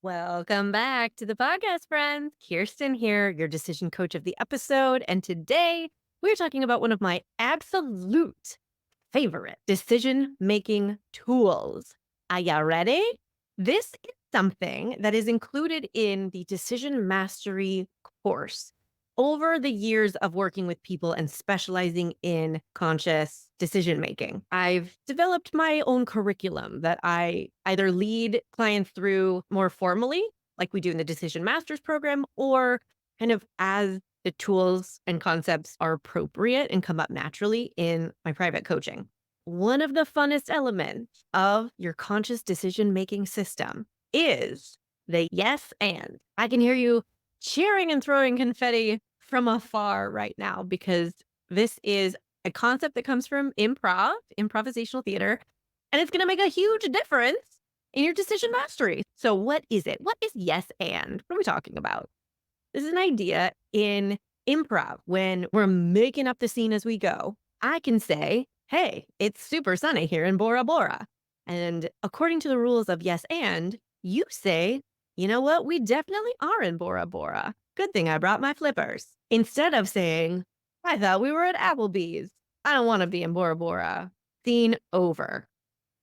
Welcome back to the podcast, friends. Kirsten here, your decision coach of the episode. And today we're talking about one of my absolute favorite decision making tools. Are ya ready? This is something that is included in the Decision Mastery course. Over the years of working with people and specializing in conscious decision making, I've developed my own curriculum that I either lead clients through more formally, like we do in the Decision Masters program, or kind of as the tools and concepts are appropriate and come up naturally in my private coaching. One of the funnest elements of your conscious decision making system is the yes and. I can hear you cheering and throwing confetti from afar right now because this is a concept that comes from improv, improvisational theater, and it's going to make a huge difference in your decision mastery. So, what is it? What is yes and? What are we talking about? This is an idea in improv when we're making up the scene as we go. I can say, hey, it's super sunny here in Bora Bora. And according to the rules of yes and, you say, you know what? We definitely are in Bora Bora. Good thing I brought my flippers. Instead of saying, I thought we were at Applebee's. I don't want to be in Bora Bora. Scene over.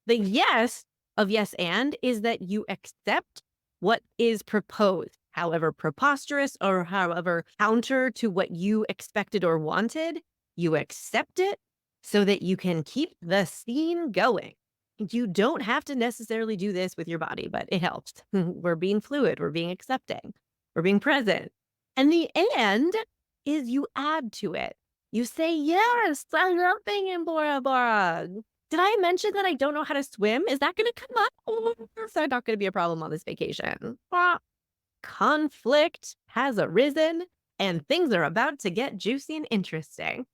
The yes of yes and is that you accept what is proposed, however preposterous or however counter to what you expected or wanted. You accept it so that you can keep the scene going. You don't have to necessarily do this with your body, but it helps. We're being fluid, we're being accepting, we're being present. And the and is you add to it. You say, yes, I love being in Bora Bora. Did I mention that I don't know how to swim? Is that going to come up? Or is that not going to be a problem on this vacation? Conflict has arisen and things are about to get juicy and interesting.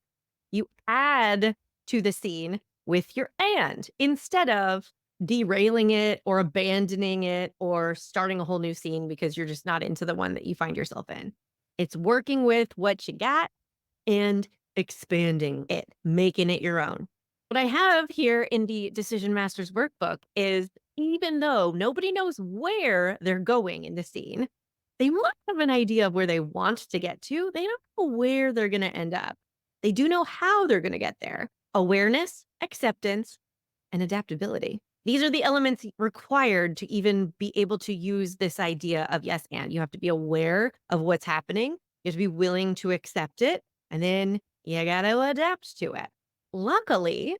You add to the scene with your and instead of derailing it or abandoning it or starting a whole new scene because you're just not into the one that you find yourself in. It's working with what you got and expanding it, making it your own. What I have here in the Decision Masters workbook is even though nobody knows where they're going in the scene, they must have an idea of where they want to get to. They don't know where they're going to end up. They do know how they're going to get there. Awareness, acceptance, and adaptability. These are the elements required to even be able to use this idea of yes and. You have to be aware of what's happening. You have to be willing to accept it. And then you got to adapt to it. Luckily,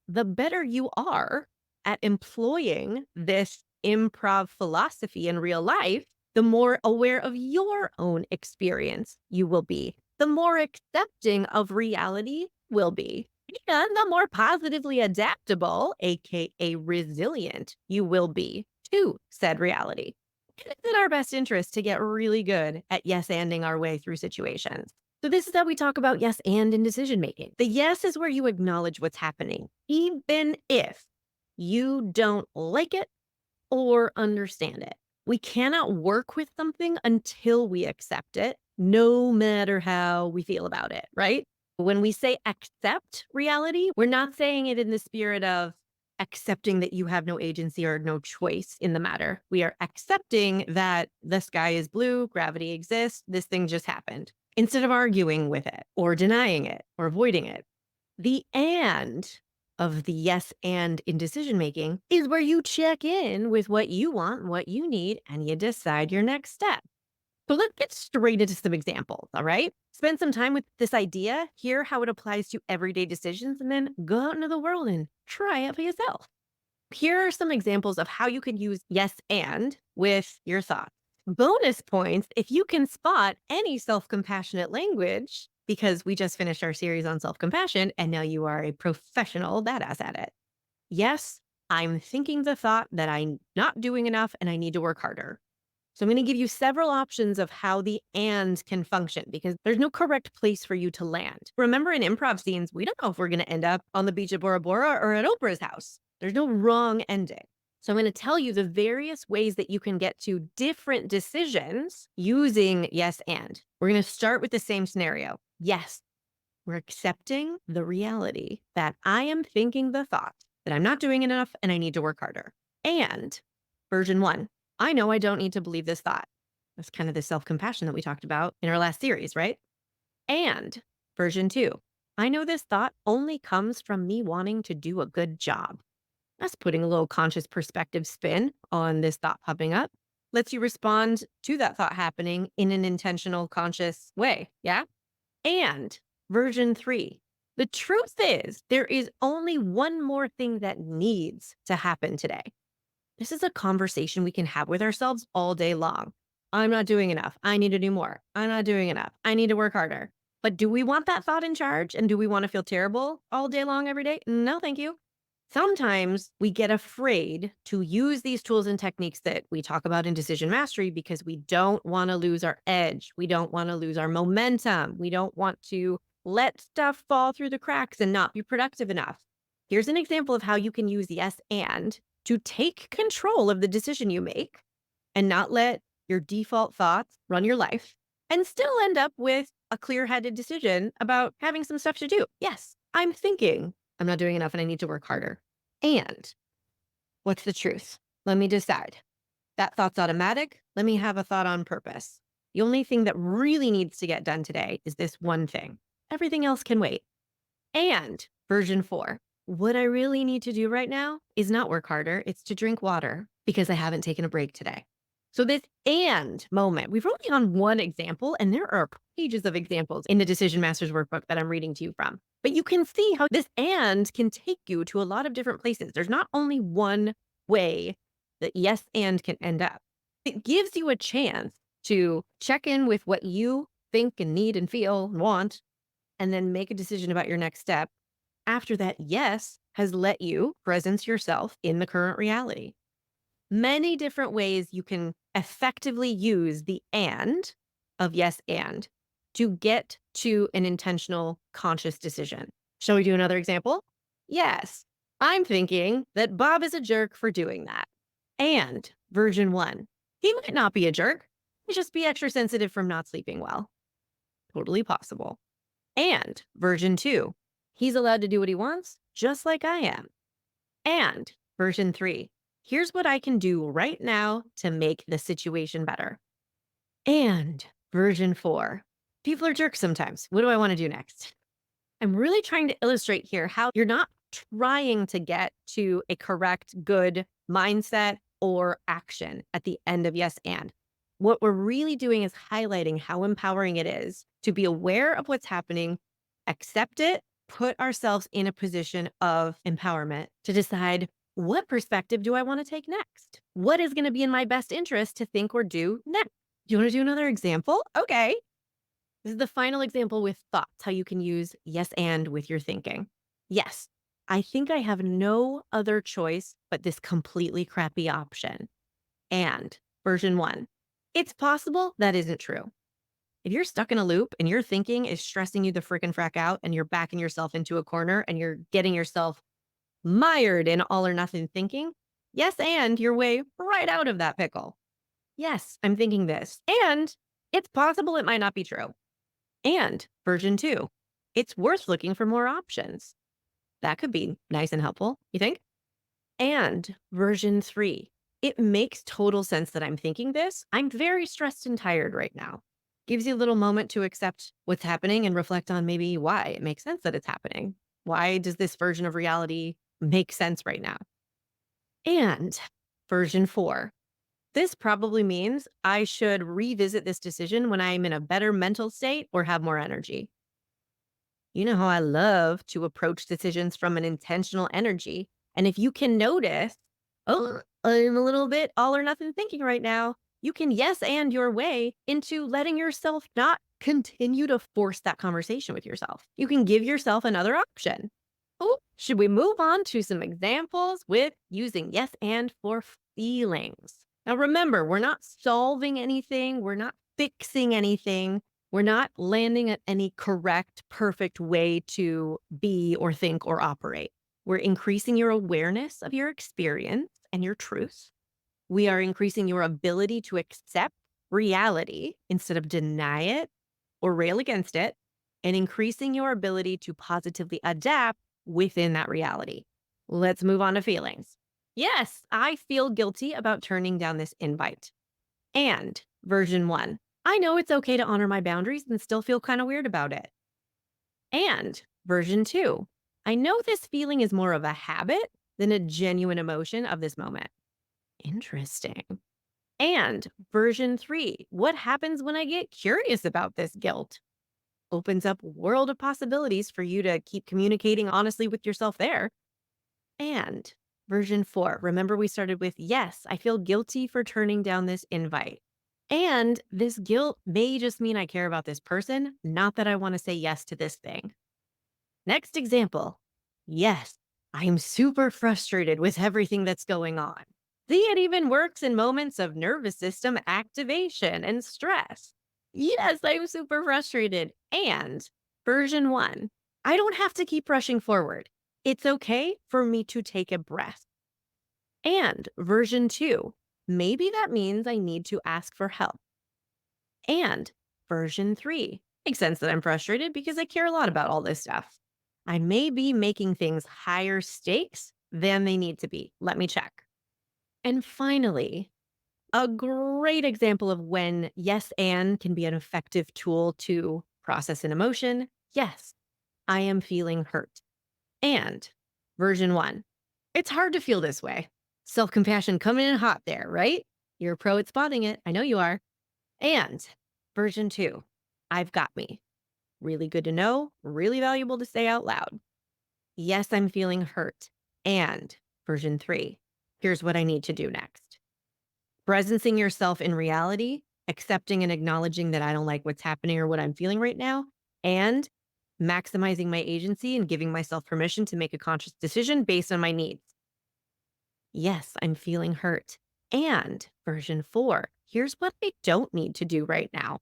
the better you are at employing this improv philosophy in real life, the more aware of your own experience you will be, the more accepting of reality will be, and the more positively adaptable, aka resilient, you will be to said reality. It's in our best interest to get really good at yes-anding our way through situations. So this is how we talk about yes and in decision making. The yes is where you acknowledge what's happening, even if you don't like it or understand it. We cannot work with something until we accept it, no matter how we feel about it, right? When we say accept reality, we're not saying it in the spirit of accepting that you have no agency or no choice in the matter. We are accepting that the sky is blue, gravity exists, this thing just happened, instead of arguing with it or denying it or avoiding it. The and of the yes and in decision making is where you check in with what you want, what you need, and you decide your next step. So let's get straight into some examples, all right? Spend some time with this idea, hear how it applies to everyday decisions, and then go out into the world and try it for yourself. Here are some examples of how you can use yes and with your thoughts. Bonus points if you can spot any self compassionate language, because we just finished our series on self compassion and now you are a professional badass at it. Yes, I'm thinking the thought that I'm not doing enough and I need to work harder. So I'm going to give you several options of how the and can function because there's no correct place for you to land. Remember in improv scenes, we don't know if we're going to end up on the beach of Bora Bora or at Oprah's house. There's no wrong ending. So I'm going to tell you the various ways that you can get to different decisions using yes and. We're going to start with the same scenario. Yes, we're accepting the reality that I am thinking the thought that I'm not doing enough and I need to work harder. And version one, I know I don't need to believe this thought. That's kind of the self compassion that we talked about in our last series, right? And version two, I know this thought only comes from me wanting to do a good job. That's putting a little conscious perspective spin on this thought popping up. Lets you respond to that thought happening in an intentional, conscious way. Yeah. And version three, the truth is there is only one more thing that needs to happen today. This is a conversation we can have with ourselves all day long. I'm not doing enough. I need to do more. I'm not doing enough. I need to work harder. But do we want that thought in charge? And do we want to feel terrible all day long, every day? No, thank you. Sometimes we get afraid to use these tools and techniques that we talk about in decision mastery because we don't want to lose our edge. We don't want to lose our momentum. We don't want to let stuff fall through the cracks and not be productive enough. Here's an example of how you can use yes and to take control of the decision you make and not let your default thoughts run your life and still end up with a clear headed decision about having some stuff to do. Yes, I'm thinking I'm not doing enough and I need to work harder. And what's the truth? Let me decide. That thought's automatic. Let me have a thought on purpose. The only thing that really needs to get done today is this one thing. Everything else can wait. And version four, what I really need to do right now is not work harder. It's to drink water because I haven't taken a break today. So this and moment, we've only on one example, and there are pages of examples in the Decision Masters workbook that I'm reading to you from. But you can see how this and can take you to a lot of different places. There's not only one way that yes and can end up. It gives you a chance to check in with what you think and need and feel and want, and then make a decision about your next step after that yes has let you presence yourself in the current reality. Many different ways you can effectively use the and of yes and to get to an intentional conscious decision. Shall we do another example? Yes, I'm thinking that Bob is a jerk for doing that. And version one, he might not be a jerk, he just be extra sensitive from not sleeping well. Totally possible. And version two, he's allowed to do what he wants, just like I am. And version three, here's what I can do right now to make the situation better. And version four, people are jerks sometimes. What do I want to do next? I'm really trying to illustrate here how you're not trying to get to a correct, good mindset or action at the end of yes and. What we're really doing is highlighting how empowering it is to be aware of what's happening, accept it, put ourselves in a position of empowerment to decide what perspective do I want to take next? What is going to be in my best interest to think or do next? Do you want to do another example? Okay. This is the final example with thoughts, how you can use yes and with your thinking. Yes, I think I have no other choice but this completely crappy option. And version one, it's possible that isn't true. If you're stuck in a loop and your thinking is stressing you the frickin' frack out and you're backing yourself into a corner and you're getting yourself mired in all or nothing thinking, yes, and your way right out of that pickle. Yes, I'm thinking this. And it's possible it might not be true. And version two, it's worth looking for more options. That could be nice and helpful, you think? And version three, it makes total sense that I'm thinking this. I'm very stressed and tired right now. Gives you a little moment to accept what's happening and reflect on maybe why it makes sense that it's happening. Why does this version of reality make sense right now? And version four, this probably means I should revisit this decision when I'm in a better mental state or have more energy. You know how I love to approach decisions from an intentional energy. And if you can notice, oh, I'm a little bit all or nothing thinking right now, you can yes and your way into letting yourself not continue to force that conversation with yourself. You can give yourself another option. Oh, should we move on to some examples with using yes and for feelings? Now, remember, we're not solving anything, we're not fixing anything. We're not landing at any correct, perfect way to be or think or operate. We're increasing your awareness of your experience and your truth. We are increasing your ability to accept reality instead of deny it or rail against it, and increasing your ability to positively adapt within that reality. Let's move on to feelings. Yes, I feel guilty about turning down this invite. And version one, I know it's okay to honor my boundaries and still feel kind of weird about it. And version two, I know this feeling is more of a habit than a genuine emotion of this moment. Interesting. And version three, what happens when I get curious about this guilt? Opens up a world of possibilities for you to keep communicating honestly with yourself there. And version four, remember we started with, yes, I feel guilty for turning down this invite. And this guilt may just mean I care about this person, not that I want to say yes to this thing. Next example. Yes, I'm super frustrated with everything that's going on. See, it even works in moments of nervous system activation and stress. Yes, I'm super frustrated. And version one, I don't have to keep rushing forward. It's okay for me to take a breath. And version two, maybe that means I need to ask for help. And version three, makes sense that I'm frustrated because I care a lot about all this stuff. I may be making things higher stakes than they need to be. Let me check. And finally, a great example of when yes and can be an effective tool to process an emotion. Yes, I am feeling hurt. And version one, it's hard to feel this way. Self compassion coming in hot there, right? You're a pro at spotting it. I know you are. And version two, I've got me. Really good to know, really valuable to say out loud. Yes, I'm feeling hurt. And version three, here's what I need to do next. Presencing yourself in reality, accepting and acknowledging that I don't like what's happening or what I'm feeling right now, and maximizing my agency and giving myself permission to make a conscious decision based on my needs. Yes, I'm feeling hurt. And version four, here's what I don't need to do right now.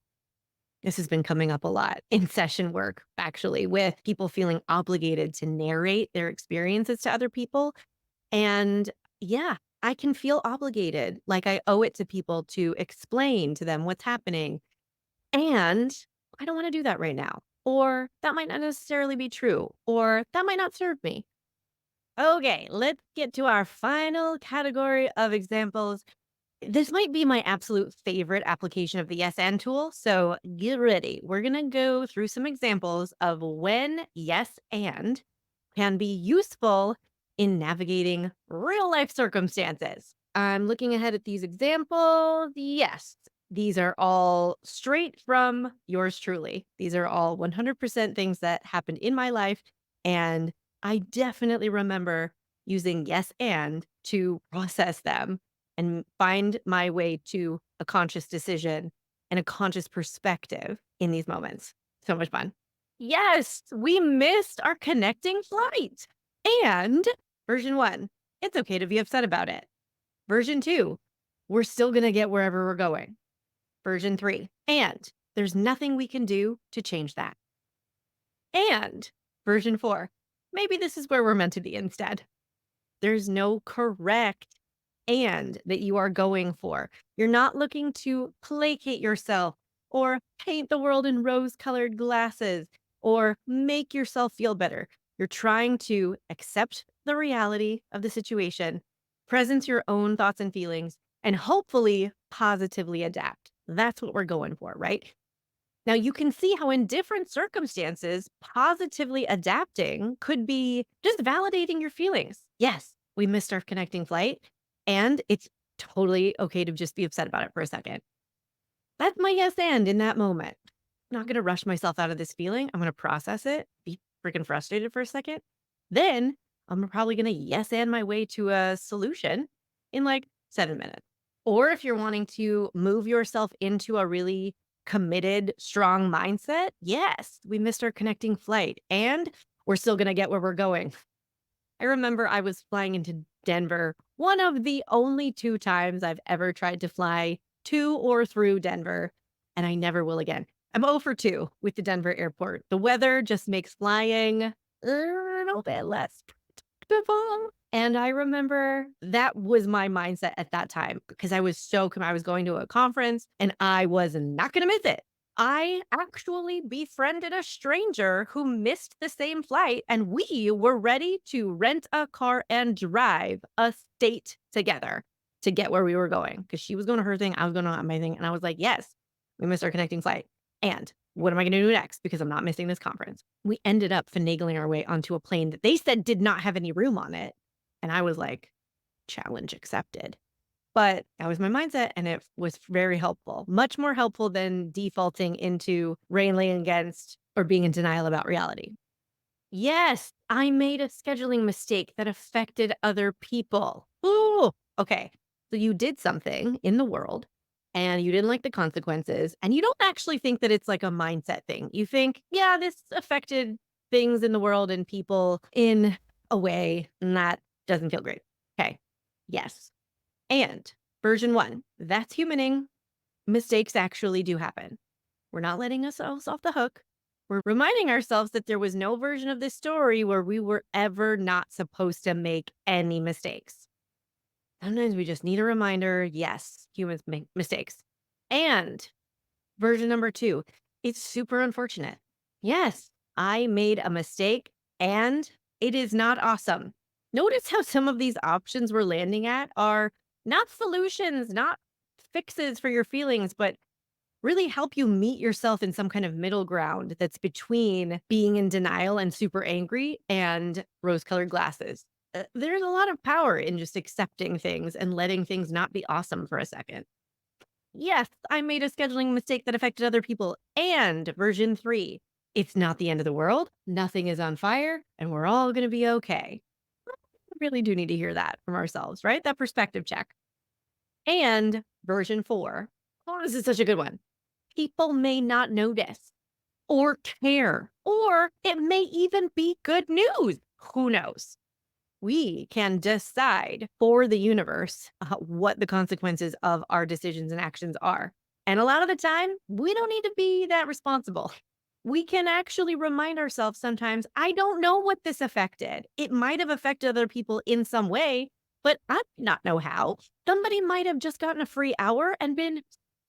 This has been coming up a lot in session work, actually, with people feeling obligated to narrate their experiences to other people. And yeah, I can feel obligated, like I owe it to people to explain to them what's happening. And I don't want to do that right now. Or that might not necessarily be true, or that might not serve me. Okay, let's get to our final category of examples. This might be my absolute favorite application of the yes and tool. So get ready. We're going to go through some examples of when yes and can be useful in navigating real life circumstances. I'm looking ahead at these examples. Yes, these are all straight from yours truly. These are all 100% things that happened in my life. And I definitely remember using yes and to process them and find my way to a conscious decision and a conscious perspective in these moments. So much fun. Yes, we missed our connecting flight. And version one, it's okay to be upset about it. Version two, we're still going to get wherever we're going. Version three, and there's nothing we can do to change that. And version four, maybe this is where we're meant to be instead. There's no correct and that you are going for. You're not looking to placate yourself or paint the world in rose colored glasses or make yourself feel better. You're trying to accept the reality of the situation, presence your own thoughts and feelings, and hopefully positively adapt. That's what we're going for, right? Now, you can see how in different circumstances, positively adapting could be just validating your feelings. Yes, we missed our connecting flight, and it's totally okay to just be upset about it for a second. That's my yes and in that moment. I'm not going to rush myself out of this feeling. I'm going to process it, be freaking frustrated for a second. Then I'm probably going to yes and my way to a solution in like 7 minutes. Or if you're wanting to move yourself into a really committed, strong mindset, yes, we missed our connecting flight and we're still going to get where we're going. I remember I was flying into Denver, one of the only two times I've ever tried to fly to or through Denver, and I never will again. I'm 0 for 2 with the Denver airport. The weather just makes flying a little bit less predictable. And I remember that was my mindset at that time because I was so I was going to a conference and I was not going to miss it. I actually befriended a stranger who missed the same flight, and we were ready to rent a car and drive a state together to get where we were going because she was going to her thing, I was going to my thing. And I was like, yes, we missed our connecting flight. And what am I going to do next? Because I'm not missing this conference. We ended up finagling our way onto a plane that they said did not have any room on it. And I was like, challenge accepted. But that was my mindset, and it was very helpful, much more helpful than defaulting into railing against or being in denial about reality. Yes, I made a scheduling mistake that affected other people. Ooh, okay. So you did something in the world and you didn't like the consequences, and you don't actually think that it's like a mindset thing. You think, yeah, this affected things in the world and people in a way, and that doesn't feel great. Okay. Yes. And version 1, that's humaning. Mistakes actually do happen. We're not letting ourselves off the hook. We're reminding ourselves that there was no version of this story where we were ever not supposed to make any mistakes. Sometimes we just need a reminder. Yes, humans make mistakes. And version number 2, it's super unfortunate. Yes, I made a mistake and it is not awesome. Notice how some of these options we're landing at are not solutions, not fixes for your feelings, but really help you meet yourself in some kind of middle ground that's between being in denial and super angry and rose colored glasses. There's a lot of power in just accepting things and letting things not be awesome for a second. Yes, I made a scheduling mistake that affected other people. And version 3, it's not the end of the world. Nothing is on fire and we're all going to be okay. We really do need to hear that from ourselves, right? That perspective check. And version 4, oh, this is such a good one. People may not notice or care, or it may even be good news. Who knows? We can decide for the universe what the consequences of our decisions and actions are. And a lot of the time, we don't need to be that responsible. We can actually remind ourselves sometimes, I don't know what this affected. It might have affected other people in some way, but I did not know how. Somebody might have just gotten a free hour and been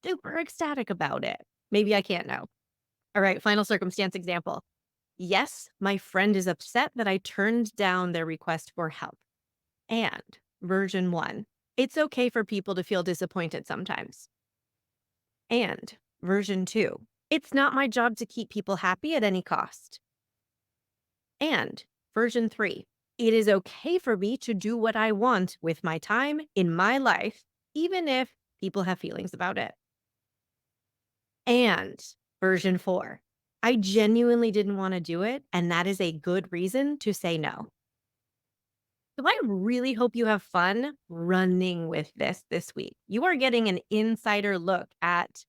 super ecstatic about it. Maybe I can't know. All right, final circumstance example. Yes, my friend is upset that I turned down their request for help. And version 1, it's okay for people to feel disappointed sometimes. And version 2, it's not my job to keep people happy at any cost. And version 3, it is okay for me to do what I want with my time in my life, even if people have feelings about it. And version 4, I genuinely didn't want to do it, and that is a good reason to say no. So I really hope you have fun running with this week. You are getting an insider look at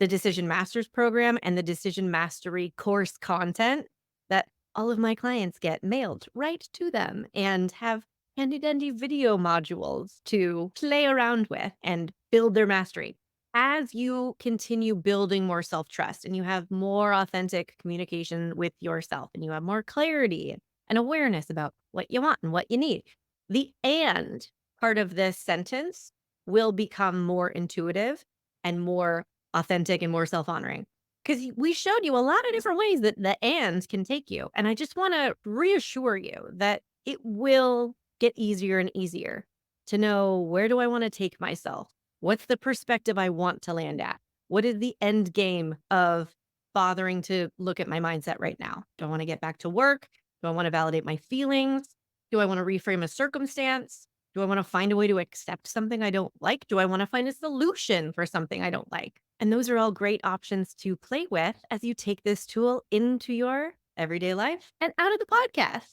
the Decision Masters program and the Decision Mastery course content that all of my clients get mailed right to them and have handy dandy video modules to play around with and build their mastery. As you continue building more self trust and you have more authentic communication with yourself and you have more clarity and awareness about what you want and what you need, the and part of this sentence will become more intuitive and more authentic and more self-honoring. Because we showed you a lot of different ways that the and can take you. And I just want to reassure you that it will get easier and easier to know, where do I want to take myself? What's the perspective I want to land at? What is the end game of bothering to look at my mindset right now? Do I want to get back to work? Do I want to validate my feelings? Do I want to reframe a circumstance? Do I want to find a way to accept something I don't like? Do I want to find a solution for something I don't like? And those are all great options to play with as you take this tool into your everyday life and out of the podcast.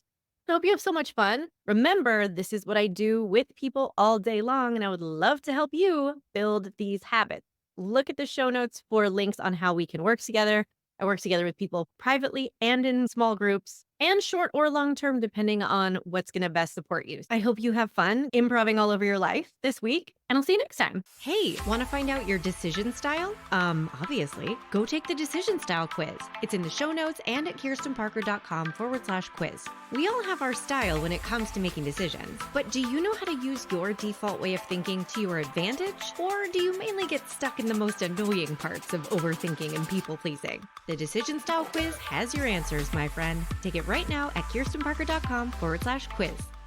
I hope you have so much fun. Remember, this is what I do with people all day long, and I would love to help you build these habits. Look at the show notes for links on how we can work together. I work together with people privately and in small groups. and short or long term, depending on what's going to best support you. I hope you have fun improving all over your life this week, and I'll see you next time. Hey, want to find out your decision style? Obviously, go take the decision style quiz. It's in the show notes and at kirstenparker.com/quiz. We all have our style when it comes to making decisions, but do you know how to use your default way of thinking to your advantage? Or do you mainly get stuck in the most annoying parts of overthinking and people pleasing? The decision style quiz has your answers, my friend. Take it right now at kirstenparker.com/quiz.